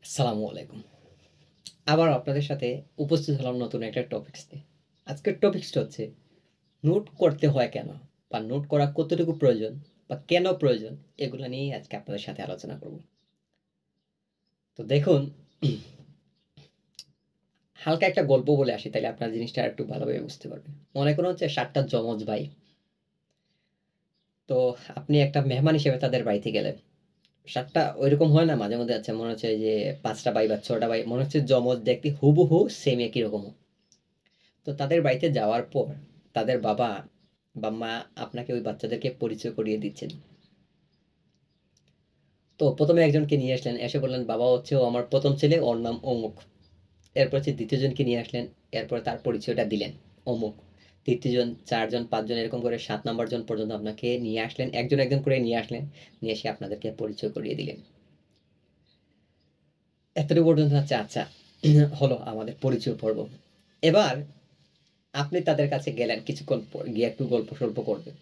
আসসালামু আলাইকুম। আবার আপনাদের সাথে উপস্থিত হলাম নতুন একটা টপিকস নিয়ে। আজকের টপিকসটা হচ্ছে নোট করতে হয় কেন? বা নোট করা কতটুকু প্রয়োজন? বা কেন প্রয়োজন? এগুলা নিয়েই আজকে আপনাদের সাথে আলোচনা করব। তো দেখুন, হালকা একটা গল্প বলে আসি তাইলে আপনারা জিনিসটা আরেকটু ভালোভাবে বুঝতে পারবেন। মনে করুন হচ্ছে ৭ টা যমজ ভাই। তো আপনি একটা মেহমান হিসেবে তাদের বাড়িতে গেলেন। ৭ টা ঐরকম হয় না মাঝে মধ্যে আছে মনে হচ্ছে যে ৫ টা ভাই বা ৬ টা ভাই মনে হচ্ছে যমজ দেখতে হুবহু সেম একই রকম। তো তাদের বাড়িতে যাওয়ার পর তাদের বাবা বা মা আপনাকে ওই বাচ্চাদেরকে পরিচয় করিয়ে দিচ্ছেন। তো ১ম এ একজনকে নিয়ে আসলেন। এসে বললেন, "বাবা হচ্ছে ও আমার ১ম ছেলে, ওর নাম অমুক।" এরপর হচ্ছে ২য় জনকে নিয়ে আসলেন। এরপরে তার পরিচয়টা দিলেন, অমুক। ৩য় জন, ৪ জন, ৫ জন এরকম করে ৭ নাম্বার জন পর্যন্ত আপনাকে নিয়ে আসলেন। একজন, একজন করে নিয়ে আসলেন। নিয়ে এসে আপনাদেরকে পরিচয় করিয়ে দিলেন। এতটুকু পর্যন্ত হচ্ছে আচ্ছা হলো আমাদের পরিচয় পর্ব। এবার আপনি তাদের কাছে গেলেন কিছুক্ষণ পর গিয়ে একটু গল্প-সল্প করবেন।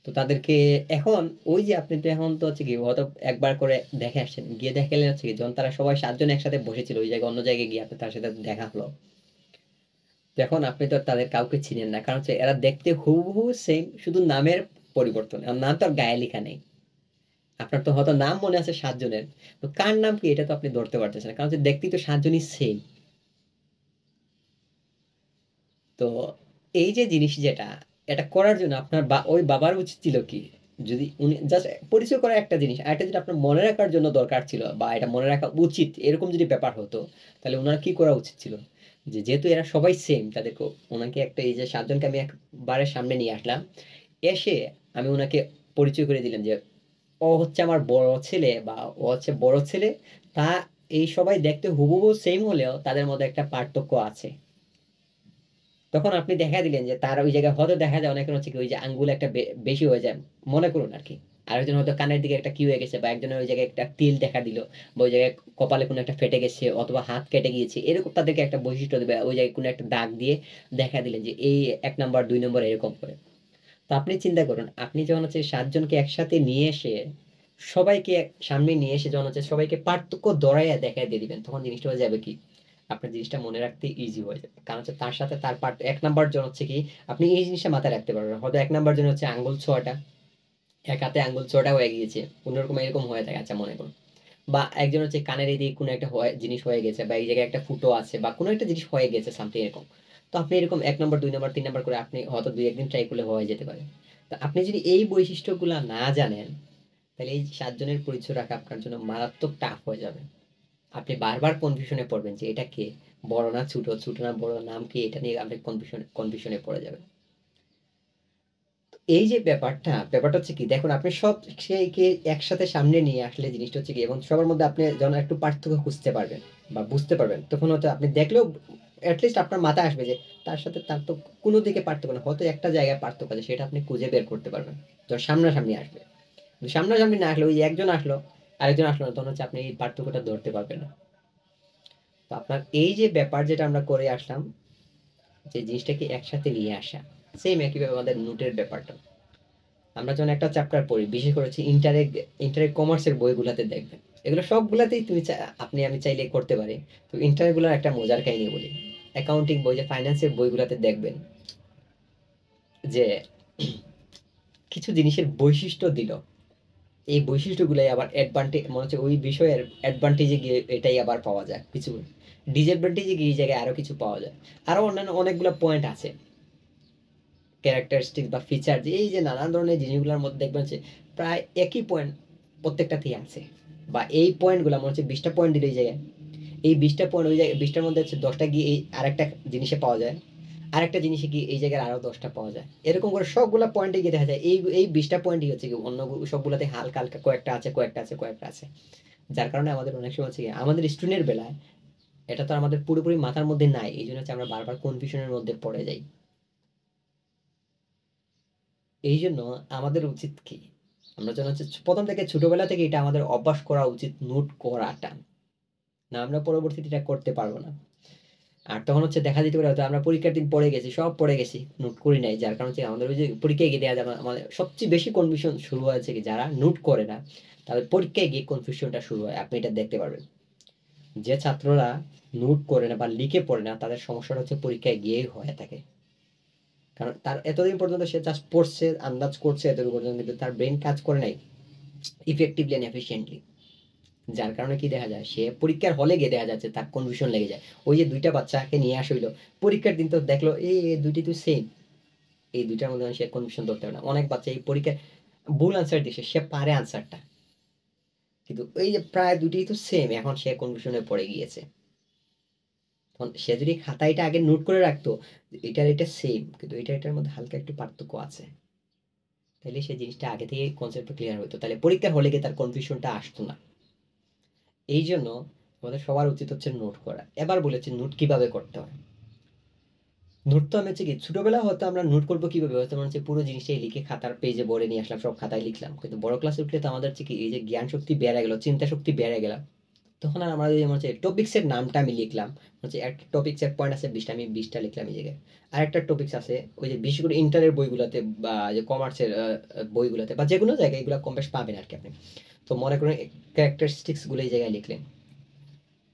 তো তাদেরকে এখন ওই যে আপনি তো এখন তো হচ্ছে কি হয়তো একবার করে দেখে আসছেন। গিয়ে দেখা গেলে হচ্ছে কি যখন তারা সবাই ৭ জন একসাথে বসেছিল ওই জায়গায় অন্য জায়গায় গিয়ে আপনার তার সাথে দেখা হলো। এখন আপনি তো আর তাদের কাউকে চিনেন না। কারণ হচ্ছে এরা দেখতে হুবহু সেইম শুধু নামের পরিবর্তন। আর নাম তো আর গায়ে লেখা নেই। আপনার তো হয়তো নাম মনে আছে ৭ জনের। তো কার নাম কি এটা তো আপনি ধরতে পারতেছেন না। কারণ হচ্ছে দেখতেই তো ৭ জনই সেইম। তো এই যে জিনিস যেটা, এটা করার জন্য আপনার ওই বাবার উচিত ছিল কি? যদি উনি জাস্ট পরিচয় করা একটা জিনিস। আরেকটা যেটা আপনার মনে রাখার জন্য দরকার ছিল বা এটা মনে রাখা উচিত, এরকম যদি ব্যাপার হতো, তাহলে উনার কি করা উচিত ছিল? যে যেহেতু এরা সবাই সেম, তাদেরকে উনাকে একটা এই যে ৭ জনকে আমি একবারে সামনে নিয়ে আসলাম। এসে আমি উনাকে পরিচয় করে দিলাম যে, "ও হচ্ছে আমার বড় ছেলে বা ও হচ্ছে বড় ছেলে। তা এই সবাই দেখতে হুবহু সেম হলেও তাদের মধ্যে একটা পার্থক্য আছে।" তখন আপনি দেখা দিলেন যে তার ওই জায়গায় হয়তো দেখা যায় অনেকের হচ্ছে কি ওই যে আঙ্গুল একটা বেশি হয়ে যায়। মনে করুন আরকি। আরেকজন হয়তো কানের দিকে একটা কি হয়ে গেছে বা একজনের ওই জায়গায় একটা তিল দেখা দিল বা ওই জায়গায় কপালে কোনো একটা ফেটে গেছে অথবা হাত কেটে গিয়েছে। এরকম তাদেরকে একটা বৈশিষ্ট্য দিবে। ওই জায়গায় কোনো একটা দাগ দিয়ে দেখা দিলেন যে এই ১ নাম্বার ২ নম্বর এরকম করে। তো আপনি চিন্তা করুন, আপনি যখন হচ্ছে ৭ জনকে একসাথে নিয়ে এসে সবাইকে সামনে নিয়ে এসে যখন হচ্ছে সবাইকে পার্থক্য ধরাইয়া দেখায় দিয়ে দিবেন, তখন জিনিসটা হয়ে যাবে কি? আপনার জিনিসটা মনে রাখতে ইজি হয়ে যাবে। কারণ হচ্ছে তার সাথে তার ১ নাম্বার জন হচ্ছে কি, আপনি এই জিনিসটা মাথায় রাখতে পারবেন। হয়তো ১ নাম্বার জন হচ্ছে আঙ্গুল ছোঁয়াটা, এক হাতে আঙ্গুল ছোঁয়াটা হয়ে গিয়েছে। কোনরকম এরকম হয়ে থাকে আচ্ছা মনে করুন। বা একজন হচ্ছে কানের এদিকে কোনো একটা জিনিস হয়ে গেছে বা এই জায়গায় একটা ফুটো আছে বা কোনো একটা জিনিস হয়ে গেছে সামথিং এরকম। তো আপনি এরকম ১ নাম্বার, ২ নাম্বার, ৩ নাম্বার করে আপনি হয়তো ২-১ দিন ট্রাই করলে হয়ে যেতে পারে। তো আপনি যদি এই বৈশিষ্ট্যগুলা না জানেন, তাহলে এই ৭ জনের পরিচয় রাখা আপনার জন্য মারাত্মক টাফ হয়ে যাবে। আপনি বারবার কনফিউশন এ পড়বেন যে এটা কে? বড় না ছোট, ছোট না বড়, নাম কি? এটা নিয়ে আপনি কনফিউশন এ পড়ে যাবেন। এই যে ব্যাপারটা হচ্ছে কি দেখুন আপনি সব সেইকে একসাথে সামনে নিয়ে আসলে জিনিসটা হচ্ছে কি এবং সবার মধ্যে আপনি যখন একটু পার্থক্য খুঁজতে পারবেন বা বুঝতে পারবেন, তখন হয়তো আপনি দেখলেও এট লিস্ট আপনার মাথায় আসবে যে তার সাথে তার তো কোন দিকে পার্থক্য না। হয়তো একটা জায়গায় পার্থক্য আছে সেটা আপনি খুঁজে বের করতে পারবেন। যখন সামনাসামনি আসবে। কিন্তু সামনাসামনি না আসলে ওই একজন আসলো, আরেকজন আসলো না, তখন হচ্ছে আপনি এই পার্থক্যটা ধরতে পারবেন না। তো আপনার এই যে ব্যাপার যেটা আমরা করে আসলাম, যে জিনিসটাকে একসাথে নিয়ে আসা। সেম একইভাবে আমাদের নোটের ব্যাপারটা। আমরা যখন একটা চ্যাপ্টার পড়ি, বিশেষ করে হচ্ছে ইন্টারে কমার্সের বইগুলাতে দেখবেন। এগুলো সবগুলাতেই আপনি আমি চাইলে করতে পারি। তো ইন্টারগুলার একটা মজার কাহিনী বলি। অ্যাকাউন্টিং বই যে ফাইন্যান্সের বইগুলাতে দেখবেন যে কিছু জিনিসের বৈশিষ্ট্য দিল। এই বৈশিষ্ট্যগুলাই আবার মনে হচ্ছে ওই বিষয়ের অ্যাডভান্টেজে গিয়ে এটাই আবার পাওয়া যায় কিছু। ডিসঅ্যাডভান্টেজে গিয়ে এই জায়গায় আরো কিছু পাওয়া যায়। আরো অন্যান্য অনেকগুলা পয়েন্ট আছে। ক্যারেক্টারিস্টিক বা ফিচার যে এই যে নানান ধরনের জিনিসগুলোর মধ্যে দেখবেন যে প্রায় একই পয়েন্ট প্রত্যেকটাতেই আছে বা এই পয়েন্টগুলো মনে হচ্ছে ২০টা পয়েন্ট দিলে এই জায়গায় এই ২০টা পয়েন্ট ওই জায়গায় ২০টার মধ্যে হচ্ছে ১০টা গিয়ে এই আরেকটা জিনিসে পাওয়া যায় আরেকটা জিনিসে গিয়ে এই জায়গায় আরো ১০টা পাওয়া যায় এরকম করে সবগুলা পয়েন্টে গিয়ে দেখা যায় এই ২০টা পয়েন্টই হচ্ছে কি অন্য সবগুলাতে হালকা হালকা কয়েকটা আছে যার কারণে আমাদের অনেক সময় হচ্ছে কি আমাদের স্টুডেন্টের বেলায় এটা তো আমাদের পুরোপুরি মাথার মধ্যে নাই এই জন্য হচ্ছে আমরা বারবার কনফিউশনের মধ্যে পড়ে যাই এই জন্য আমাদের উচিত কি? আমরা যেন হচ্ছে ১ম থেকে ছোটবেলা থেকে এটা আমাদের অভ্যাস করা উচিত নোট করাটা। না আমরা পরবর্তীতে এটা করতে পারব না। আর তখন হচ্ছে দেখা যেতে পারে হয়তো আমরা পরীক্ষার দিন পড়ে গেছি, সব পড়ে গেছি, নোট করি নাই। যার কারণে হচ্ছে আমাদের ওই যে পরীক্ষায় গিয়ে দেখা যাবে আমাদের সবচেয়ে বেশি কনফিউশন শুরু হয়েছে কি যারা নোট করে না, তাদের পরীক্ষায় গিয়ে কনফিউশনটা শুরু হয়। আপনি এটা দেখতে পারবেন। যে ছাত্ররা নোট করে না বা লিখে পড়ে না তাদের সমস্যাটা হচ্ছে পরীক্ষায় গিয়েই হয়ে থাকে। কারণ তার এতদিন পর্যন্ত সে জাস্ট পড়ছে, আন্দাজ করছে এতদিন পর্যন্ত, কিন্তু তার ব্রেন কাজ করে নাই ইফেক্টিভলি এন্ড এফিশিয়েন্টলি। যার কারণে কি দেখা যায়, সে পরীক্ষার হলে গিয়ে দেখা যাচ্ছে তার কনফিউশন লেগে যায়। ওই যে ২টা বাচ্চাকে নিয়ে আসা হইলো, পরীক্ষার দিন তো দেখলো এই ২টি তো সেম। এই ২টার মধ্যে সে কনফিউশন ধরতে পারে না। অনেক বাচ্চা এই পরীক্ষায় ভুল আনসার দিছে, সে পারে আনসারটা। কিন্তু এই যে প্রায় ২টিই তো সেম, এখন সে কনফিউশনে পড়ে গিয়েছে। তখন সে যদি খাতায় এটা আগে নোট করে রাখতো, এটা সেম কিন্তু এটার মধ্যে হালকা একটু পার্থক্য আছে। তাইলে সে জিনিসটা আগে থেকেই কনসেপ্টটা ক্লিয়ার হতো। তাহলে পরীক্ষার হলে গিয়ে তার কনফিউশনটা আসতো না। এইজন্য আমাদের সবার উচিত হচ্ছে নোট করা। এবার বলেছি নোট কিভাবে করতে হয়। নোট তো আমি হচ্ছে কি ছোটবেলায় হয়তো আমরা নোট করবো কিভাবে, হয়তো মনে হচ্ছে পুরো জিনিসটাই লিখে খাতার পেজে বোর্ডে নিয়ে আসলাম, সব খাতায় লিখলাম। কিন্তু বড় ক্লাসে উঠলে তো আমাদের হচ্ছে কি এই যে জ্ঞান শক্তি বেড়ে গেল, চিন্তা শক্তি বেড়ে গেল, তখন আর আমরা যদি মনে হচ্ছে টপিক্সের নামটা আমি লিখলাম, হচ্ছে একটা টপিক্সের পয়েন্ট আছে 20টা, আমি 20টা লিখলাম এই জায়গায়। আরেকটা টপিক্স আছে ওই যে বিশেষ করে ইন্টারের বইগুলোতে বা যে কমার্সের বইগুলোতে বা যেকোনো জায়গায় এগুলো কম বেশ পাবেন আর কি আপনি। তো মনে করেন ক্যারেক্টারিস্টিক্সগুলো এই জায়গায় লিখলেন,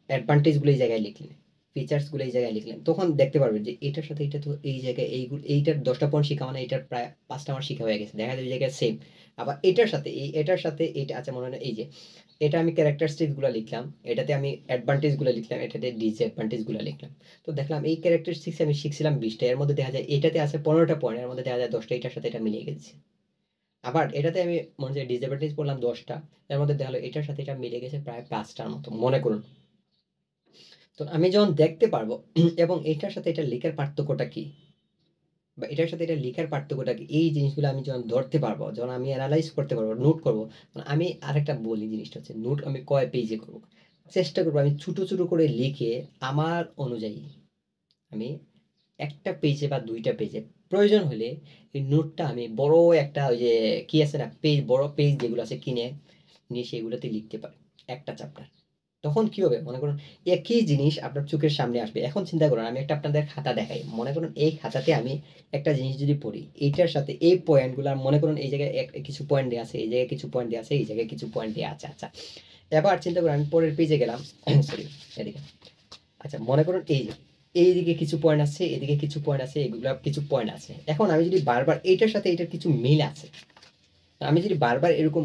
অ্যাডভান্টেজগুলো এই জায়গায় লিখলেন, ফিচার্সগুলো এই জায়গায় লিখলেন, তখন দেখতে পারবেন যে এটার সাথে এটা তো এই জায়গায় এইগুলো, এইটার 10টা পয়েন্ট শিখা মানে এটার প্রায় 5টা আমার শিখা হয়ে গেছে, দেখা যায় ওই জায়গায় সেম। আবার এটার সাথে এটার সাথে এইটা আছে মনে হয় এই যে এটা আমি ক্যারেক্টারিস্টিক্সগুলো লিখলাম, এটাতে আমি অ্যাডভান্টেজগুলো লিখলাম, এটাতে ডিসঅ্যাডভান্টেজগুলো লিখলাম। তো দেখলাম এই ক্যারেক্টারিস্টিক্স আমি শিখছিলাম 20টা, এর মধ্যে দেখা যায় এটাতে আছে 15টা পয়েন্ট, এর মধ্যে দেখা যায় 10টা এটার সাথে এটা মিলিয়ে গেছে। আবার এটাতে আমি মনে হচ্ছে ডিসঅ্যাডভান্টেজ পড়লাম 10টা, এর মধ্যে দেখা গেলো এটার সাথে এটা মিলে গেছে প্রায় 5টার মতো মনে করুন। তো আমি যখন দেখতে পারবো এবং এটার সাথে এটা লেখার পার্থক্যটা কি, বা এটার সাথে এটা লেখার পার্থক্যটা কি, এই জিনিসগুলো আমি যখন ধরতে পারবো, যখন আমি এনালাইজ করতে পারবো, নোট করবো, তখন আমি আরেকটা বলি জিনিসটা হচ্ছে নোট আমি কয় পেজে করবো। চেষ্টা করবো আমি ছোট ছোট করে লিখে আমার অনুযায়ী আমি একটা পেজে বা 2টা পেজে, প্রয়োজন হলে এই নোটটা আমি বড় একটা ওই যে কি আছে না পেজ, বড় পেজ যেগুলো আছে কিনে নিয়ে সেগুলোতে লিখতে পারি একটা চ্যাপ্টার। তখন কি হবে মনে করুন একই জিনিস আপনার চোখের সামনে আসবে। এখন চিন্তা করুন আমি একটা আপনাদের খাতা দেখাই, মনে করুন এই খাতাতে আমি একটা জিনিস যদি পড়ি, এইটার সাথে এই পয়েন্টগুলো মনে করুন এই জায়গায় কিছু পয়েন্ট দেওয়া আছে, এই জায়গায় কিছু পয়েন্ট দেওয়া আছে, এই জায়গায় কিছু পয়েন্ট দেওয়া আছে। আচ্ছা, এবার চিন্তা করুন আমি পরের পেজে গেলাম সরি এদিকে। আচ্ছা মনে করুন এই যে এইদিকে কিছু পয়েন্ট আছে, এদিকে কিছু পয়েন্ট আছে, এগুলা কিছু পয়েন্ট আছে। এখন আমি যদি বারবার এইটার সাথে এটার কিছু মিল আছে, আমি যদি বারবার এরকম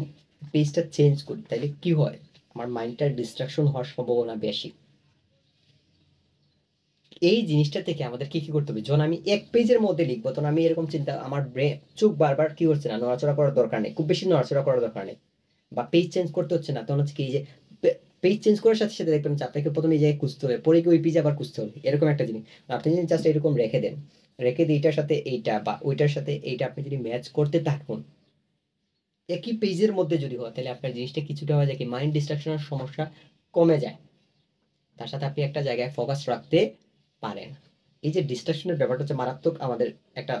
পেজটা চেঞ্জ করি তাহলে কি হয়, আমার মাইন্ডটার ডিস্ট্রাকশন হওয়ার সম্ভাবনা বেশি। এই জিনিসটা থেকে আমাদের কি করতে হবে, যখন আমি এক পেজের মধ্যে লিখবো তখন আমি এরকম চিন্তা, আমার ব্রেন চোখ বারবার কি করছে না, নড়াচড়া করার দরকার নেই, খুব বেশি নড়াচড়া করার দরকার নেই, বা পেজ চেঞ্জ করতে হচ্ছে না। তখন হচ্ছে কি এই যে পেজ চেঞ্জ করার সাথে সাথে দেখবেন যে আপনাকে প্রথমে এই জায়গায় খুঁজতে হবে, পরে কি ওই পেজে আবার খুঁজতে হবে, এরকম একটা জিনিস। আপনি যদি জাস্ট এরকম রেখে দেন, রেখে দিয়ে এইটার সাথে এইটা বা ওইটার সাথে এইটা আপনি যদি ম্যাচ করতে থাকুন একই পেজের মধ্যে যদি হয়, তাহলে আপনার জিনিসটা কিছুটা হয় যে কি মাইন্ড ডিস্ট্রাকশনের সমস্যা কমে যায়। তার সাথে আপনি একটা জায়গায় ফোকাস রাখতে পারেন। এই যে ডিস্ট্রাকশনের ব্যাপারটা হচ্ছে মারাত্মক আমাদের একটা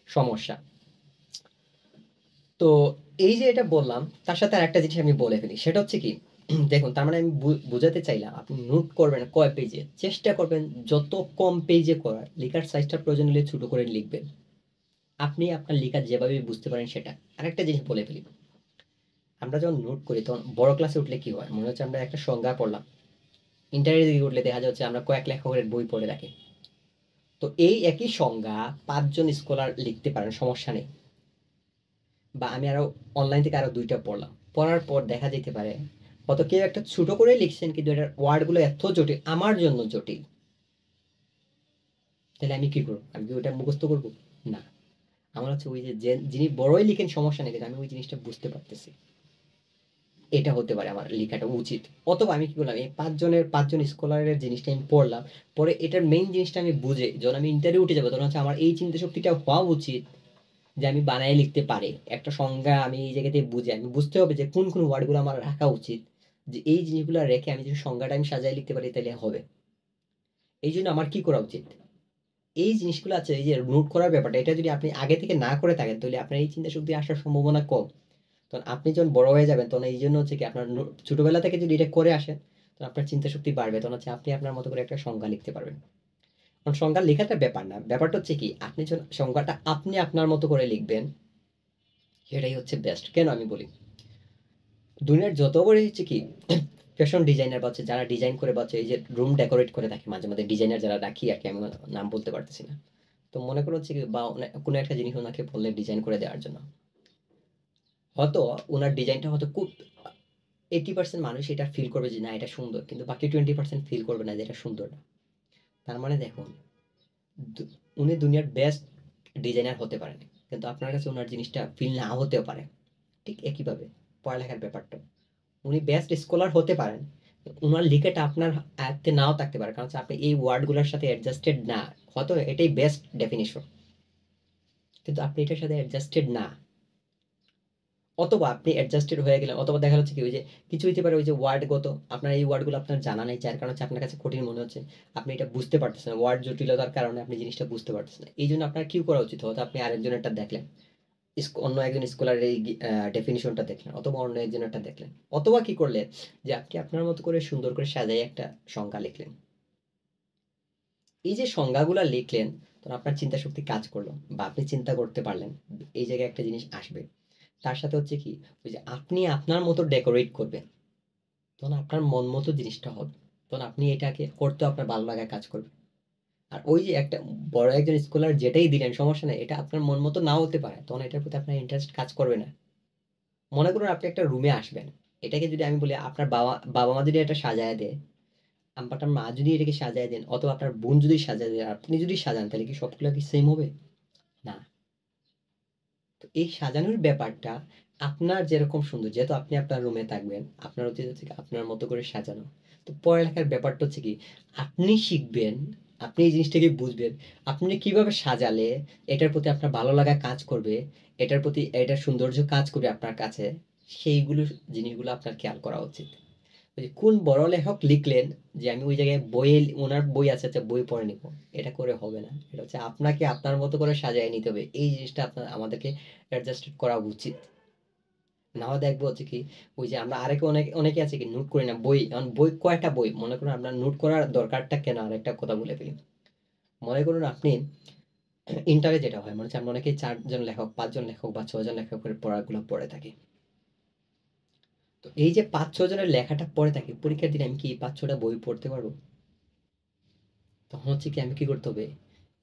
সমস্যা। তো এই যে এটা বললাম, তার সাথে আরেকটা জিনিস আমি বলে ফেলি, সেটা হচ্ছে কি দেখুন তার মানে আমি বুঝাতে চাইলাম আপনি নোট করবেন কয় পেজে, চেষ্টা করবেন যত কম পেজে করার, লেখার সাইজটা প্রয়োজন হলে ছোট করে লিখবেন। আপনি আপনার লেখা যেভাবে বুঝতে পারেন সেটা। আরেকটা জিনিস বলে ফেলি, আমরা যখন নোট করি তখন বড় ক্লাসে উঠলে কি হয়, মনে হচ্ছে আমরা একটা সংজ্ঞা পড়লাম, ইন্টারনেটে দিকে উঠলে দেখা যাচ্ছে আমরা কয়েক লেখকের বই পড়ে রাখি। তো এই একই সংজ্ঞা 5জন স্কলার লিখতে পারেন, সমস্যা নেই। বা আমি আরো অনলাইন থেকে আরো 2টা পড়লাম, পড়ার পর দেখা যেতে পারে হয়তো কেউ একটা ছোট করে লিখছেন কিন্তু এটার ওয়ার্ডগুলো এত জটিল, আমার জন্য জটিল। তাহলে আমি কি করবো, আমি কি ওটা মুখস্থ করবো? না, আমার হচ্ছে ওই যে যিনি বড়ই লিখেন সমস্যা নেই, কিন্তু আমি ওই জিনিসটা বুঝতে পারতেছি, এটা হতে পারে আমার লেখাটা উচিত। অথবা আমি কি করলাম এই 5জন স্কলারের জিনিসটা আমি পড়লাম, পরে এটার মেইন জিনিসটা আমি বুঝে যখন আমি ইন্টারভিউ উঠে যাবো তখন হচ্ছে আমার এই চিন্তা শক্তিটা হওয়া উচিত যে আমি বানায় লিখতে পারি একটা সংজ্ঞা। আমি এই জায়গাতে বুঝে আমি বুঝতে হবে যে কোন কোন ওয়ার্ডগুলো আমার রাখা উচিত, যে এই জিনিসগুলো রেখে আমি যদি সংজ্ঞাটা আমি সাজায় লিখতে পারি তাহলে হবে। এই জন্য আমার কি করা উচিত, এই জিনিসগুলো আছে এই যে নোট করার ব্যাপারটা, এটা যদি আপনি আগে থেকে না করে থাকেন তাহলে আপনার এই চিন্তা শক্তি আসার সম্ভাবনা কম। তখন আপনি যখন বড় হয়ে যাবেন তখন এই জন্য হচ্ছে কি আপনার ছোটবেলা থেকে যদি এটা করে আসেন তখন আপনার চিন্তা শক্তি বাড়বে, তখন হচ্ছে আপনি আপনার মতো করে একটা সংজ্ঞা লিখতে পারবেন। কারণ সংজ্ঞা লেখাটা ব্যাপার না, ব্যাপারটা হচ্ছে কি আপনি যখন সংজ্ঞাটা আপনি আপনার মতো করে লিখবেন সেটাই হচ্ছে বেস্ট। কেন আমি বলি, দুনিয়ার যত বড় হচ্ছে কি ফ্যাশন ডিজাইনার বা হচ্ছে যারা ডিজাইন করে বা হচ্ছে এই যে রুম ডেকোরেট করে থাকে মাঝে মধ্যে ডিজাইনার যারা রাখি আর কি, আমি নাম বলতে পারতেছি না। তো মনে করো হচ্ছে কি বা কোনো একটা জিনিস ওনাকে বললে ডিজাইন করে দেওয়ার জন্য, হয়তো ওনার ডিজাইনটা হয়তো খুব 80% মানুষ এটা ফিল করবে যে না এটা সুন্দর, কিন্তু বাকি 20% ফিল করবে না যে এটা সুন্দর না। তার মানে দেখুন, উনি দুনিয়ার বেস্ট ডিজাইনার হতে পারেন, কিন্তু আপনার কাছে ওনার জিনিসটা ফিল না হতেও পারে। ঠিক একইভাবে পড়ালেখার ব্যাপারটা, উনি বেস্ট স্কলার হতে পারেন, উনার লিখাটা আপনার আয়ত্তে নাও থাকতে পারে, কারণ হচ্ছে আপনি এই ওয়ার্ডগুলোর সাথে অ্যাডজাস্টেড না। হয়তো এটাই বেস্ট ডেফিনিশন, কিন্তু আপনি এটার সাথে অ্যাডজাস্টেড না, অথবা আপনি অ্যাডজাস্টেড হয়ে গেলেন, অথবা দেখা যাচ্ছে কি ওই যে কিছু হইতে পারে ওই যে ওয়ার্ডগত আপনার এই ওয়ার্ডগুলো আপনার জানা নেই, যার কারণে হচ্ছে আপনার কাছে কঠিন মনে হচ্ছে, আপনি এটা বুঝতে পারতেছেন না, ওয়ার্ড জটিলতার কারণে আপনি জিনিসটা বুঝতে পারতেছেন না। এই জন্য আপনার কি করা উচিত, হয়তো আপনি আরেকজনেরটা দেখলেন, অন্য একজন স্কলারের এই ডেফিনিশনটা দেখলেন, অথবা অন্য একজনেরটা দেখলেন, অথবা কি করলেন যে আপনি আপনার মতো করে সুন্দর করে সাজাই একটা সংজ্ঞা লিখলেন। এই যে সংজ্ঞাগুলা লিখলেন, তখন আপনার চিন্তা শক্তি কাজ করলো বা আপনি চিন্তা করতে পারলেন এই জায়গায় একটা জিনিস আসবে। তার সাথে হচ্ছে কি ওই যে আপনি আপনার মতো ডেকোরেট করবেন, তখন আপনার মন মতো জিনিসটা হবে, তখন আপনি এটাকে করতেও আপনার ভালো লাগা কাজ করবে। আর ওই যে একটা বড় একজন স্কলার যেটাই দিলেন সমস্যা নেই, এটা আপনার মন মতো নাও হতে পারে, তখন এটার প্রতি আপনার ইন্টারেস্ট কাজ করবে না। মনে করুন আপনি একটা রুমে আসবেন, এটাকে যদি আমি বলি আপনার বাবা বাবা মা যদি এটা সাজায় দেয়, আপনার মা যদি এটাকে সাজায় দেন, অথবা আপনার বোন যদি সাজায় দেয়, আপনি যদি সাজান, তাহলে কি সবগুলো কি সেম হবে? না। তো এই সাজানোর ব্যাপারটা আপনার যেরকম সুন্দর, যেহেতু আপনি আপনার রুমে থাকবেন, আপনার উচিত হচ্ছে কি আপনার মতো করে সাজানো। তো পড়ালেখার ব্যাপারটা হচ্ছে কি আপনি শিখবেন, আপনি এই জিনিসটাকে বুঝবেন, আপনি কিভাবে সাজালে এটার প্রতি আপনার ভালো লাগা কাজ করবে, এটার প্রতি এটার সৌন্দর্য কাজ করবে আপনার কাছে, সেইগুলো জিনিসগুলো আপনার খেয়াল করা উচিত। ওই যে কোন বড় লেখক লিখলেন যে আমি ওই জায়গায় বইয়ে ওনার বই আছে আচ্ছা বই পড়ে নিব, এটা করে হবে না। এটা হচ্ছে আপনাকে আপনার মতো করে সাজিয়ে নিতে হবে, এই জিনিসটা আপনার আমাদেরকে অ্যাডজাস্ট করা উচিত। না হলে দেখবো হচ্ছে কি ওই যে আমরা আরেকে অনেকে আছে কি নোট করি না বই, এখন বই কয়টা বই মনে করুন আপনার নোট করার দরকারটা কেন, আর একটা কথা বলে ফেলি। মনে করুন আপনি ইন্টারে যেটা হয় মনে হচ্ছে আমরা অনেকেই 4 জন লেখক 5 জন লেখক বা 6 জন লেখকের পড়াগুলো পড়ে থাকি। তো এই যে 5-6 জনের লেখাটা পড়ে থাকি, পরীক্ষার দিনে আমি কি 5-6টা বই পড়তে পারবো? তখন হচ্ছে কি আমি কি করতে হবে,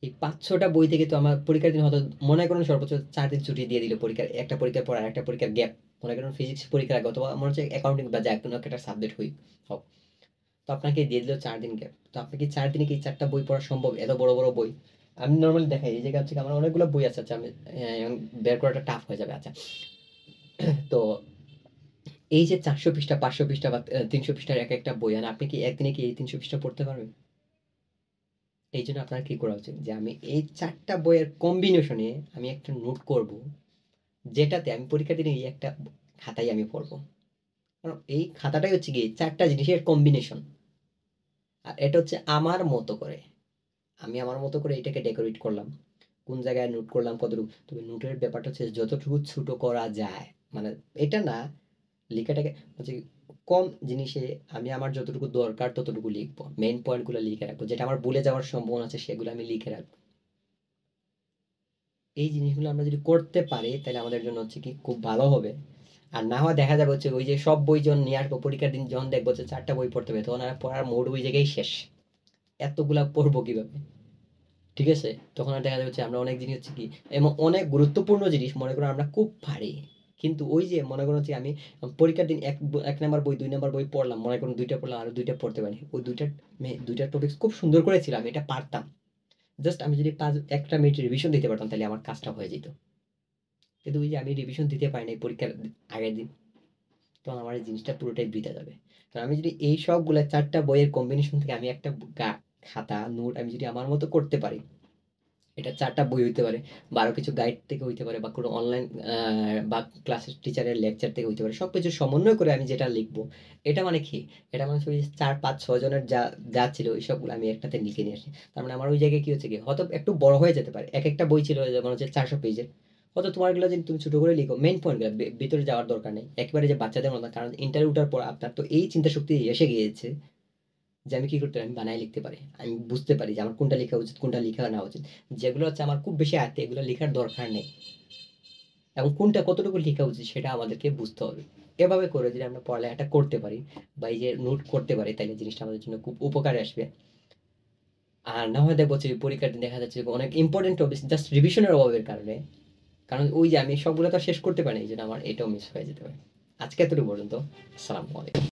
এই 5-6টা বই থেকে তো আমার পরীক্ষার দিন হয়তো মনে করেন সর্বোচ্চ 4 দিন ছুটি দিয়ে দিল, পরীক্ষার একটা পরীক্ষার পর আরেকটা পরীক্ষার গ্যাপ, মনে করেন ফিজিক্স পরীক্ষার আগে অথবা মনে হচ্ছে অ্যাকাউন্টিং বা যে কোনো একটা সাবজেক্ট হোক, তো আপনাকে দিয়ে দিল 4 দিন গ্যাপ, তো আপনি কি 4 দিনে কি 4টা বই পড়া সম্ভব, এত বড় বড় বই? আমি নর্মালি দেখাই এই জায়গা হচ্ছে কি আমার অনেকগুলো বই আছে, আচ্ছা আমি বের করাটা টাফ হয়ে যাবে, আচ্ছা। তো এই যে 400 পৃষ্ঠা 500 পৃষ্ঠা বা 300 পৃষ্ঠার এক একটা বই, আর আপনি কি একদিনে কি এই 300 পৃষ্ঠা পড়তে পারবেন? এই জন্য আপনার কি করা উচিত যে আমি এই 4টা বইয়ের কম্বিনেশনে আমি একটা নোট করব, যেটাতে আমি পরীক্ষার দিনে এই একটা খাতায় আমি পড়বো, কারণ এই খাতাটাই হচ্ছে কি 4টা জিনিসের কম্বিনেশন। আর এটা হচ্ছে আমার মতো করে, আমি আমার মতো করে এটাকে ডেকোরেট করলাম, কোন জায়গায় নোট করলাম কতটুকু, তবে নোটের ব্যাপারটা হচ্ছে যতটুকু ছোট করা যায়, মানে এটা না লেখাটাকে হচ্ছে কম জিনিসে আমি আমার যতটুকু দরকার ততটুকু লিখবো, মেইন পয়েন্টগুলো লিখে রাখবো, যেটা আমার ভুলে যাওয়ার সম্ভাবনা আছে সেগুলো আমি লিখে রাখবো। এই জিনিসগুলো আমরা যদি করতে পারি তাহলে আমাদের জন্য হচ্ছে কি খুব ভালো হবে। আর না হয় দেখা যাবে হচ্ছে ওই যে সব বই যখন নিয়ে আসবো পরীক্ষার দিন, যখন দেখবো যে 4টা বই পড়তে হবে, তখন আর পড়ার মোড ওই জায়গায় শেষ, এতগুলা পড়বো কিভাবে? ঠিক আছে, তখন আর দেখা যাচ্ছে আমরা অনেক জিনিস হচ্ছে কি এবং অনেক গুরুত্বপূর্ণ জিনিস মনে করো আমরা খুব পারি, কিন্তু ওই যে মনে করো হচ্ছে আমি পরীক্ষার দিন এক নাম্বার বই 2 নাম্বার বই পড়লাম, মনে করুন 2টা পড়লাম আর 2টা পড়তে পারি, ওই 2টা টপিক খুব সুন্দর করে ছিল, আমি এটা পারতাম, জাস্ট আমি যদি 1 মিনিট রিভিশন দিতে পারতাম তাহলে আমার কাজটা হয়ে যেত। কিন্তু ওই যে আমি রিভিশন দিতে পারি নাই পরীক্ষার আগের দিন, তখন আমার এই জিনিসটা পুরোটাই বৃথা যাবে। কারণ আমি যদি এই সবগুলা 4টা বইয়ের কম্বিনেশন থেকে আমি একটা খাতা নোট আমি যদি আমার মতো করতে পারি, এটা 4টা বই হইতে পারে বা আরো কিছু গাইড থেকে হইতে পারে বা কোনো অনলাইন বা ক্লাসের টিচারের লেকচার থেকে হইতে পারে, সবকিছু সমন্বয় করে আমি যেটা লিখবো, এটা মানে কি, এটা মানে হচ্ছে ওই 4-5-6 জনের যা যা ছিল ওই সবগুলো আমি একটাতে লিখে নিয়ে আসি। তার মানে আমার ওই জায়গায় কি হচ্ছে কি হয়তো একটু বড় হয়ে যেতে পারে, এক একটা বই ছিল যেমন হচ্ছে 400 পেজের, হয়তো তোমারগুলো যদি তুমি ছোট করে লিখো মেইন পয়েন্টগুলো ভিতরে যাওয়ার দরকার নেই একেবারে যে বাচ্চাদের মতো, কারণ ইন্টারভিউ উঠার পর আপনার তো এই চিন্তা শক্তি এসে গিয়েছে যে আমি কি করতে পারি, আমি বানায় লিখতে পারি, আমি বুঝতে পারি যে আমার কোনটা লেখা উচিত কোনটা লেখা না উচিত, যেগুলো হচ্ছে আমার খুব বেশি আয়ত্তে এগুলো লেখার দরকার নেই, এবং কোনটা কতটুকু লেখা উচিত সেটা আমাদেরকে বুঝতে হবে। এভাবে করে যদি আমরা পড়ালেখাটা করতে পারি বা এই যে নোট করতে পারি তাইলে জিনিসটা আমাদের জন্য খুব উপকারে আসবে। আর না হয় দেখবো যে পরীক্ষার দিন দেখা যাচ্ছে যে অনেক ইম্পোর্টেন্ট টপিকস জাস্ট রিভিশনের অভাবের কারণে। কারণ ওই যে আমি সবগুলো তো আর শেষ করতে পারি না। এইজন্য আমার এটাও মিস হয়ে যেতে পারে। আজকে এতটুকু পর্যন্ত। আসসালামু আলাইকুম।